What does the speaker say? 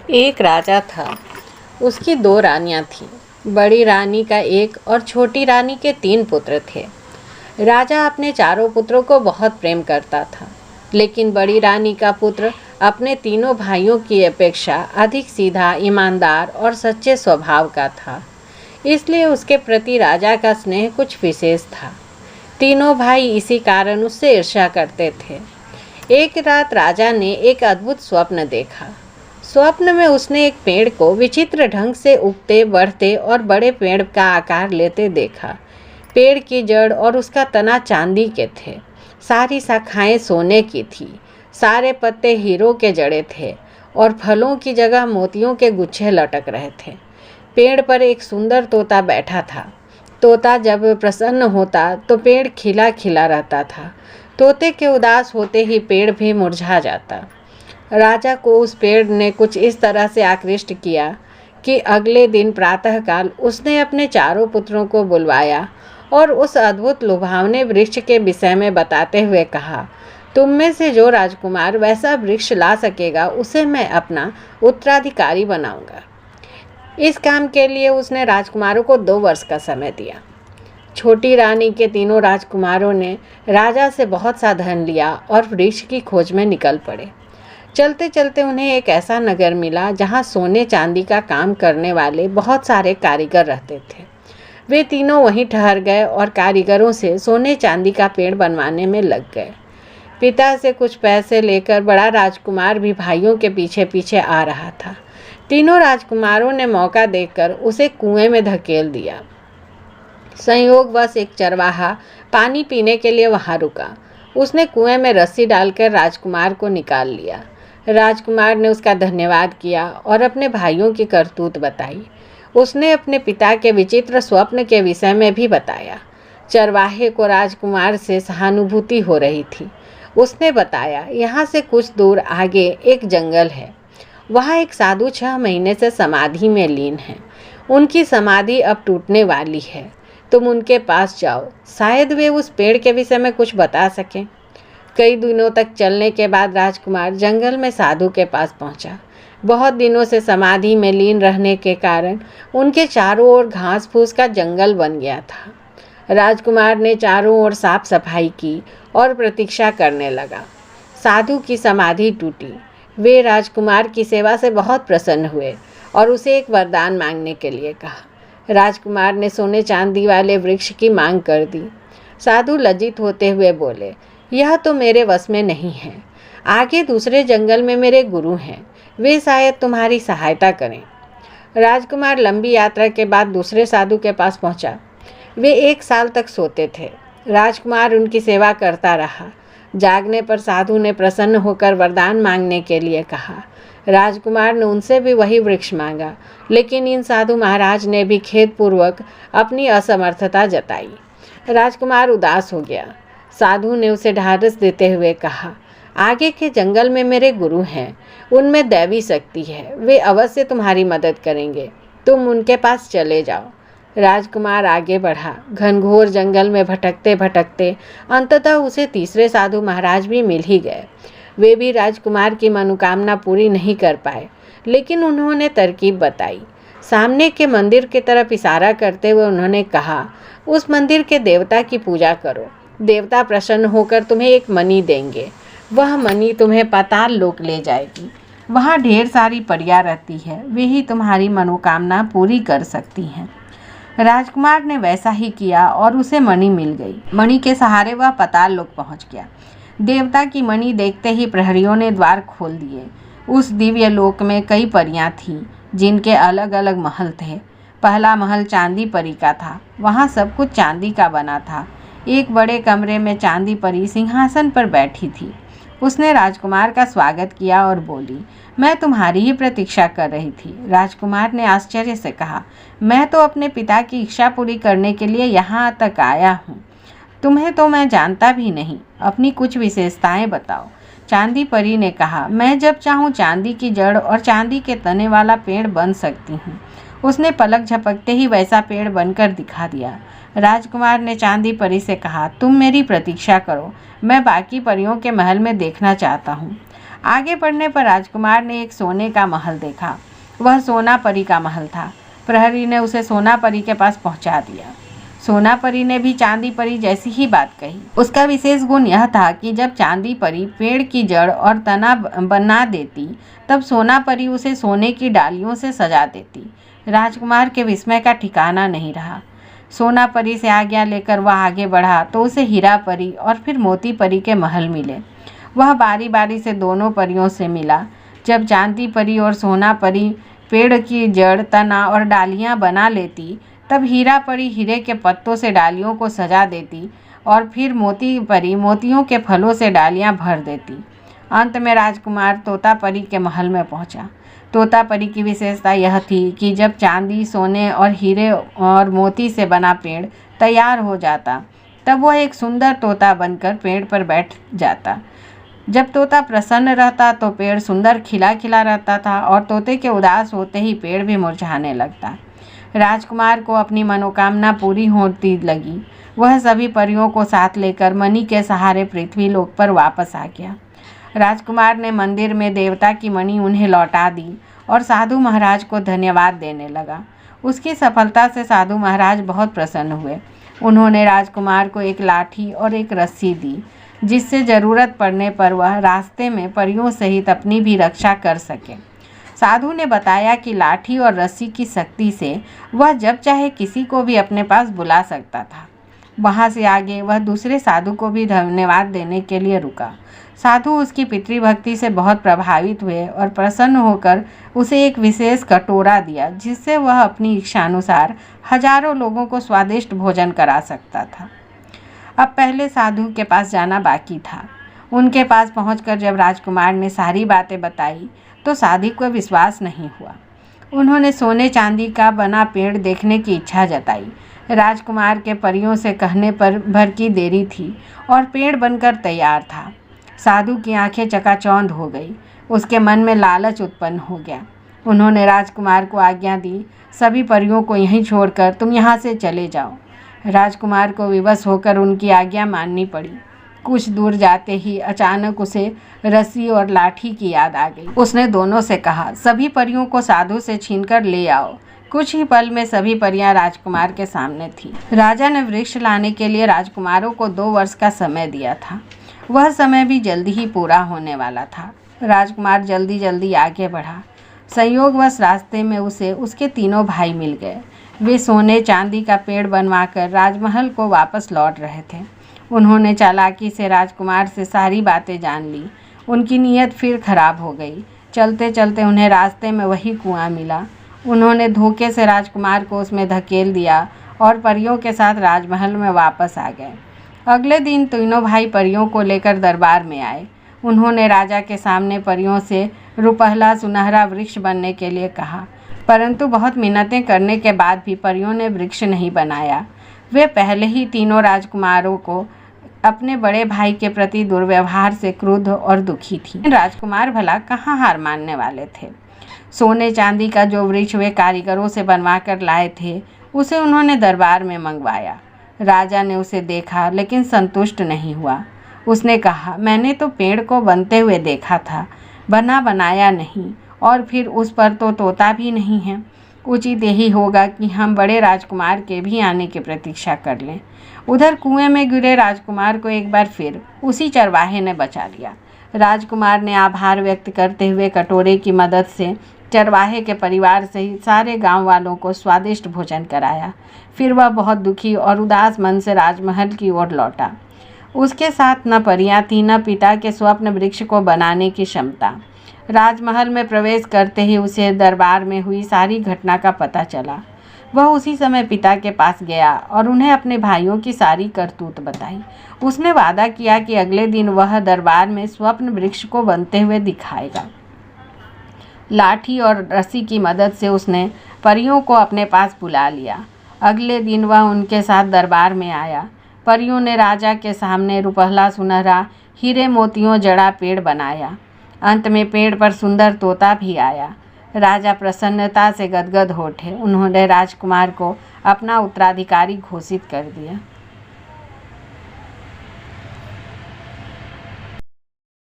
एक राजा था। उसकी दो रानियां थीं। बड़ी रानी का एक और छोटी रानी के 3 पुत्र थे। राजा अपने चारों पुत्रों को बहुत प्रेम करता था, लेकिन बड़ी रानी का पुत्र अपने तीनों भाइयों की अपेक्षा अधिक सीधा, ईमानदार और सच्चे स्वभाव का था। इसलिए उसके प्रति राजा का स्नेह कुछ विशेष था। तीनों भाई इसी कारण उससे ईर्ष्या करते थे। एक रात राजा ने एक अद्भुत स्वप्न देखा। स्वप्न में उसने एक पेड़ को विचित्र ढंग से उगते, बढ़ते और बड़े पेड़ का आकार लेते देखा। पेड़ की जड़ और उसका तना चांदी के थे, सारी शाखाएं सोने की थी, सारे पत्ते हीरो के जड़े थे और फलों की जगह मोतियों के गुच्छे लटक रहे थे। पेड़ पर एक सुंदर तोता बैठा था। तोता जब प्रसन्न होता तो पेड़ खिला खिला रहता था। तोते के उदास होते ही पेड़ भी मुरझा जाता। राजा को उस पेड़ ने कुछ इस तरह से आकृष्ट किया कि अगले दिन प्रातःकाल उसने अपने चारों पुत्रों को बुलवाया और उस अद्भुत लुभावने वृक्ष के विषय में बताते हुए कहा, तुम में से जो राजकुमार वैसा वृक्ष ला सकेगा उसे मैं अपना उत्तराधिकारी बनाऊंगा। इस काम के लिए उसने राजकुमारों को 2 वर्ष का समय दिया। छोटी रानी के तीनों राजकुमारों ने राजा से बहुत सा धन लिया और वृक्ष की खोज में निकल पड़े। चलते चलते उन्हें एक ऐसा नगर मिला जहाँ सोने चांदी का काम करने वाले बहुत सारे कारीगर रहते थे। वे तीनों वहीं ठहर गए और कारीगरों से सोने चांदी का पेड़ बनवाने में लग गए। पिता से कुछ पैसे लेकर बड़ा राजकुमार भी भाइयों के पीछे पीछे आ रहा था। तीनों राजकुमारों ने मौका देखकर उसे कुएं में धकेल दिया। संयोगवश एक चरवाहा पानी पीने के लिए वहां रुका। उसने कुएं में रस्सी डालकर राजकुमार को निकाल लिया। राजकुमार ने उसका धन्यवाद किया और अपने भाइयों की करतूत बताई। उसने अपने पिता के विचित्र स्वप्न के विषय में भी बताया। चरवाहे को राजकुमार से सहानुभूति हो रही थी। उसने बताया, यहाँ से कुछ दूर आगे एक जंगल है। वहाँ एक साधु 6 महीने से समाधि में लीन है। उनकी समाधि अब टूटने वाली है। तुम उनके पास जाओ, शायद वे उस पेड़ के विषय में कुछ बता सकें। कई दिनों तक चलने के बाद राजकुमार जंगल में साधु के पास पहुंचा। बहुत दिनों से समाधि में लीन रहने के कारण उनके चारों ओर घास फूस का जंगल बन गया था। राजकुमार ने चारों ओर साफ सफाई की और प्रतीक्षा करने लगा। साधु की समाधि टूटी। वे राजकुमार की सेवा से बहुत प्रसन्न हुए और उसे एक वरदान मांगने के लिए कहा। राजकुमार ने सोने चांदी वाले वृक्ष की मांग कर दी। साधु लज्जित होते हुए बोले, यह तो मेरे वश में नहीं है। आगे दूसरे जंगल में मेरे गुरु हैं, वे शायद तुम्हारी सहायता करें। राजकुमार लंबी यात्रा के बाद दूसरे साधु के पास पहुंचा। वे 1 साल तक सोते थे। राजकुमार उनकी सेवा करता रहा। जागने पर साधु ने प्रसन्न होकर वरदान मांगने के लिए कहा। राजकुमार ने उनसे भी वही वृक्ष मांगा, लेकिन इन साधु महाराज ने भी खेदपूर्वक अपनी असमर्थता जताई। राजकुमार उदास हो गया। साधु ने उसे ढाढ़स देते हुए कहा, आगे के जंगल में मेरे गुरु हैं, उनमें दैवी शक्ति है, वे अवश्य तुम्हारी मदद करेंगे, तुम उनके पास चले जाओ। राजकुमार आगे बढ़ा। घनघोर जंगल में भटकते भटकते अंततः उसे तीसरे साधु महाराज भी मिल ही गए। वे भी राजकुमार की मनोकामना पूरी नहीं कर पाए, लेकिन उन्होंने तरकीब बताई। सामने के मंदिर की तरफ इशारा करते हुए उन्होंने कहा, उस मंदिर के देवता की पूजा करो। देवता प्रसन्न होकर तुम्हें एक मणि देंगे। वह मणि तुम्हें पाताल लोक ले जाएगी। वहाँ ढेर सारी परियां रहती है, वे ही तुम्हारी मनोकामना पूरी कर सकती हैं। राजकुमार ने वैसा ही किया और उसे मणि मिल गई। मणि के सहारे वह पाताल लोक पहुँच गया। देवता की मणि देखते ही प्रहरियों ने द्वार खोल दिए। उस दिव्य लोक में कई परियां थीं, जिनके अलग अलग महल थे। पहला महल चांदी परी का था। वहाँ सब कुछ चांदी का बना था। एक बड़े कमरे में चांदी परी सिंहासन पर बैठी थी। उसने राजकुमार का स्वागत किया और बोली, मैं तुम्हारी ही प्रतीक्षा कर रही थी। राजकुमार ने आश्चर्य से कहा, मैं तो अपने पिता की इच्छा पूरी करने के लिए यहाँ तक आया हूँ। तुम्हें तो मैं जानता भी नहीं, अपनी कुछ विशेषताएं बताओ। चांदी परी ने कहा, मैं जब चाहूँ चांदी की जड़ और चांदी के तने वाला पेड़ बन सकती हूँ। उसने पलक झपकते ही वैसा पेड़ बनकर दिखा दिया। राजकुमार ने चांदी परी से कहा, तुम मेरी प्रतीक्षा करो, मैं बाकी परियों के महल में देखना चाहता हूँ। आगे बढ़ने पर राजकुमार ने एक सोने का महल देखा। वह सोना परी का महल था। प्रहरी ने उसे सोना परी के पास पहुंचा दिया। सोना परी ने भी चांदी परी जैसी ही बात कही। उसका विशेष गुण यह था कि जब चांदी परी पेड़ की जड़ और तना बना देती, तब सोना परी उसे सोने की डालियों से सजा देती। राजकुमार के विस्मय का ठिकाना नहीं रहा। सोना परी से आज्ञा लेकर वह आगे बढ़ा तो उसे हीरा परी और फिर मोती परी के महल मिले। वह बारी बारी से दोनों परियों से मिला। जब चांदी परी और सोना परी पेड़ की जड़, तना और डालियां बना लेती, तब हीरा परी हीरे के पत्तों से डालियों को सजा देती और फिर मोती परी मोतियों के फलों से डालियां भर देती। अंत में राजकुमार तोता परी के महल में पहुंचा। तोता परी की विशेषता यह थी कि जब चांदी, सोने और हीरे और मोती से बना पेड़ तैयार हो जाता, तब वह एक सुंदर तोता बनकर पेड़ पर बैठ जाता। जब तोता प्रसन्न रहता तो पेड़ सुंदर खिला खिला रहता था और तोते के उदास होते ही पेड़ भी मुरझाने लगता। राजकुमार को अपनी मनोकामना पूरी होती लगी। वह सभी परियों को साथ लेकर मणि के सहारे पृथ्वी लोक पर वापस आ गया। राजकुमार ने मंदिर में देवता की मणि उन्हें लौटा दी और साधु महाराज को धन्यवाद देने लगा। उसकी सफलता से साधु महाराज बहुत प्रसन्न हुए। उन्होंने राजकुमार को एक लाठी और एक रस्सी दी, जिससे ज़रूरत पड़ने पर वह रास्ते में परियों सहित अपनी भी रक्षा कर सके। साधु ने बताया कि लाठी और रस्सी की शक्ति से वह जब चाहे किसी को भी अपने पास बुला सकता था। वहाँ से आगे वह दूसरे साधु को भी धन्यवाद देने के लिए रुका। साधु उसकी पितृभक्ति से बहुत प्रभावित हुए और प्रसन्न होकर उसे एक विशेष कटोरा दिया, जिससे वह अपनी इच्छानुसार हजारों लोगों को स्वादिष्ट भोजन करा सकता था। अब पहले साधु के पास जाना बाकी था। उनके पास पहुंचकर जब राजकुमार ने सारी बातें बताई तो साधु को विश्वास नहीं हुआ। उन्होंने सोने चांदी का बना पेड़ देखने की इच्छा जताई। राजकुमार के परियों से कहने पर भर की देरी थी और पेड़ बनकर तैयार था। साधु की आंखें चकाचौंध हो गई। उसके मन में लालच उत्पन्न हो गया। उन्होंने राजकुमार को आज्ञा दी, सभी परियों को यहीं छोड़कर तुम यहाँ से चले जाओ। राजकुमार को विवश होकर उनकी आज्ञा माननी पड़ी। कुछ दूर जाते ही अचानक उसे रस्सी और लाठी की याद आ गई। उसने दोनों से कहा, सभी परियों को साधु से छीनकर ले आओ। कुछ ही पल में सभी परियां राजकुमार के सामने थी। राजा ने वृक्ष लाने के लिए राजकुमारों को 2 वर्ष का समय दिया था। वह समय भी जल्दी ही पूरा होने वाला था। राजकुमार जल्दी जल्दी आगे बढ़ा। संयोगवश रास्ते में उसे उसके 3 भाई मिल गए। वे सोने चांदी का पेड़ बनवाकर राजमहल को वापस लौट रहे थे। उन्होंने चालाकी से राजकुमार से सारी बातें जान ली। उनकी नीयत फिर खराब हो गई। चलते चलते उन्हें रास्ते में वही कुआं मिला। उन्होंने धोखे से राजकुमार को उसमें धकेल दिया और परियों के साथ राजमहल में वापस आ गए। अगले दिन तीनों भाई परियों को लेकर दरबार में आए। उन्होंने राजा के सामने परियों से रुपहला सुनहरा वृक्ष बनने के लिए कहा, परंतु बहुत मिन्नतें करने के बाद भी परियों ने वृक्ष नहीं बनाया। वे पहले ही तीनों राजकुमारों को अपने बड़े भाई के प्रति दुर्व्यवहार से क्रुद्ध और दुखी थी। राजकुमार भला कहाँ हार मानने वाले थे। सोने चांदी का जो वृक्ष वे कारीगरों से बनवा कर लाए थे, उसे उन्होंने दरबार में मंगवाया। राजा ने उसे देखा लेकिन संतुष्ट नहीं हुआ। उसने कहा, मैंने तो पेड़ को बनते हुए देखा था, बना बनाया नहीं, और फिर उस पर तो तोता भी नहीं है। उचित यही होगा कि हम बड़े राजकुमार के भी आने की प्रतीक्षा कर लें। उधर कुएं में गिरे राजकुमार को एक बार फिर उसी चरवाहे ने बचा लिया। राजकुमार ने आभार व्यक्त करते हुए कटोरे की मदद से चरवाहे के परिवार सहित सारे गांव वालों को स्वादिष्ट भोजन कराया। फिर वह बहुत दुखी और उदास मन से राजमहल की ओर लौटा। उसके साथ न परियां थी, न पिता के स्वप्न वृक्ष को बनाने की क्षमता। राजमहल में प्रवेश करते ही उसे दरबार में हुई सारी घटना का पता चला। वह उसी समय पिता के पास गया और उन्हें अपने भाइयों की सारी करतूत बताई। उसने वादा किया कि अगले दिन वह दरबार में स्वप्न वृक्ष को बनते हुए दिखाएगा। लाठी और रस्सी की मदद से उसने परियों को अपने पास बुला लिया। अगले दिन वह उनके साथ दरबार में आया। परियों ने राजा के सामने रुपहला सुनहरा हीरे मोतियों जड़ा पेड़ बनाया। अंत में पेड़ पर सुंदर तोता भी आया। राजा प्रसन्नता से गदगद हो उठे। उन्होंने राजकुमार को अपना उत्तराधिकारी घोषित कर दिया।